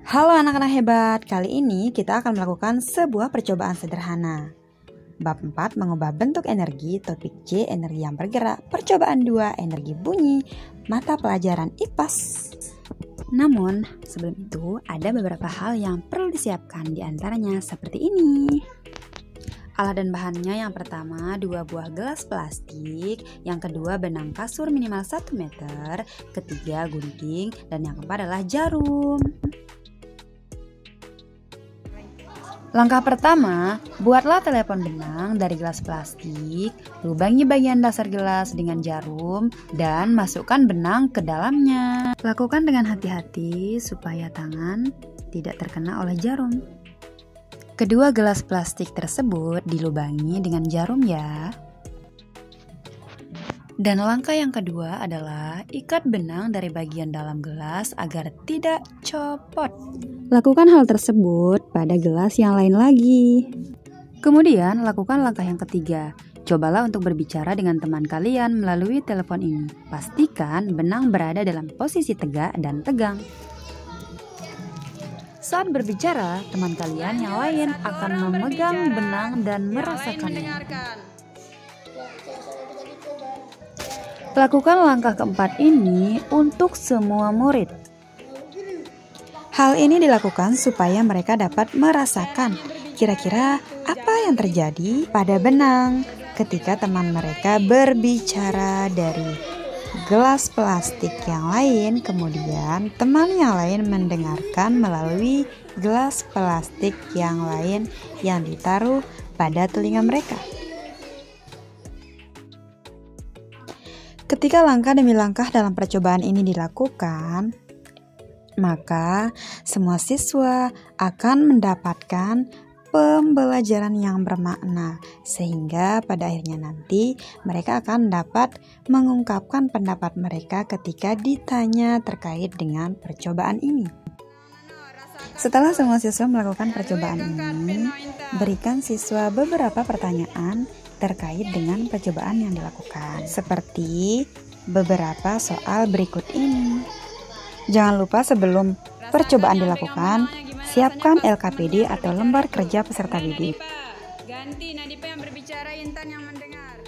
Halo anak-anak hebat, kali ini kita akan melakukan sebuah percobaan sederhana. Bab 4 mengubah bentuk energi, topik C energi yang bergerak, percobaan 2 energi bunyi, mata pelajaran IPAS. Namun sebelum itu ada beberapa hal yang perlu disiapkan, diantaranya seperti ini. Alat dan bahannya yang pertama 2 buah gelas plastik, yang kedua benang kasur minimal 1 meter, ketiga gunting, dan yang keempat adalah jarum. Langkah pertama, buatlah telepon benang dari gelas plastik, lubangi bagian dasar gelas dengan jarum, dan masukkan benang ke dalamnya. Lakukan dengan hati-hati supaya tangan tidak terkena oleh jarum. Kedua gelas plastik tersebut dilubangi dengan jarum ya. Dan langkah yang kedua adalah ikat benang dari bagian dalam gelas agar tidak copot. Lakukan hal tersebut pada gelas yang lain lagi. Kemudian lakukan langkah yang ketiga. Cobalah untuk berbicara dengan teman kalian melalui telepon ini. Pastikan benang berada dalam posisi tegak dan tegang. Saat berbicara, teman kalian yang lain akan memegang benang dan merasakannya. Lakukan langkah keempat ini untuk semua murid. Hal ini dilakukan supaya mereka dapat merasakan kira-kira apa yang terjadi pada benang ketika teman mereka berbicara dari gelas plastik yang lain, kemudian teman yang lain mendengarkan melalui gelas plastik yang lain yang ditaruh pada telinga mereka. Ketika langkah demi langkah dalam percobaan ini dilakukan, maka semua siswa akan mendapatkan pembelajaran yang bermakna, sehingga pada akhirnya nanti mereka akan dapat mengungkapkan pendapat mereka ketika ditanya terkait dengan percobaan ini. Setelah semua siswa melakukan percobaan ini, berikan siswa beberapa pertanyaan terkait dengan percobaan yang dilakukan, seperti beberapa soal berikut ini. Jangan lupa sebelum percobaan dilakukan, siapkan LKPD atau lembar kerja peserta didik. Ganti Nadipa yang berbicara, Intan yang mendengar.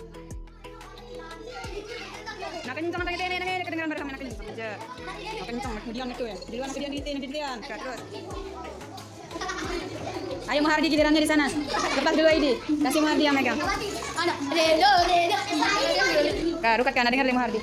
Nah kencang ini kedengaran bersama nak kencang aja. Nah kencang kemudian itu ya. Didian. Terus. Ayo Mahardi gilirannya di sana. Lepas dulu ID. Kasih Mahardi yang megang. Kak, Rukat kan dengar Mahardi.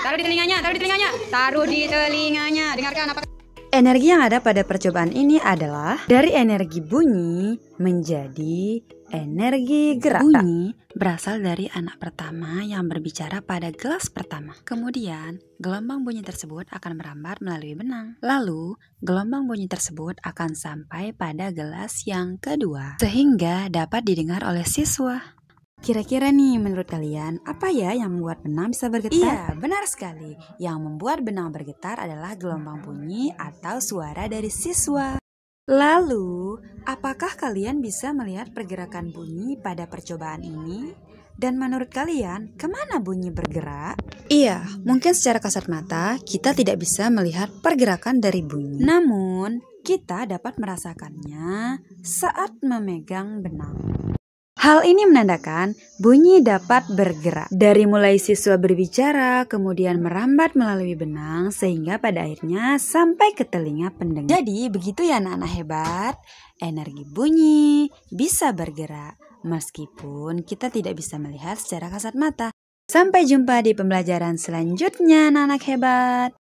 Taruh di telinganya. Taruh di telinganya. Dengarkan apa? Energi yang ada pada percobaan ini adalah dari energi bunyi menjadi energi gerak. Bunyi berasal dari anak pertama yang berbicara pada gelas pertama. Kemudian, gelombang bunyi tersebut akan merambat melalui benang. Lalu, gelombang bunyi tersebut akan sampai pada gelas yang kedua, sehingga dapat didengar oleh siswa. Kira-kira nih menurut kalian apa ya yang membuat benang bisa bergetar? Iya, benar sekali. Yang membuat benang bergetar adalah gelombang bunyi atau suara dari siswa. Lalu, apakah kalian bisa melihat pergerakan bunyi pada percobaan ini? Dan menurut kalian, kemana bunyi bergerak? Iya, mungkin secara kasat mata kita tidak bisa melihat pergerakan dari bunyi. Namun, kita dapat merasakannya saat memegang benang. Hal ini menandakan bunyi dapat bergerak. Dari mulai siswa berbicara, kemudian merambat melalui benang, sehingga pada akhirnya sampai ke telinga pendengar. Jadi begitu ya anak-anak hebat, energi bunyi bisa bergerak, meskipun kita tidak bisa melihat secara kasat mata. Sampai jumpa di pembelajaran selanjutnya anak-anak hebat.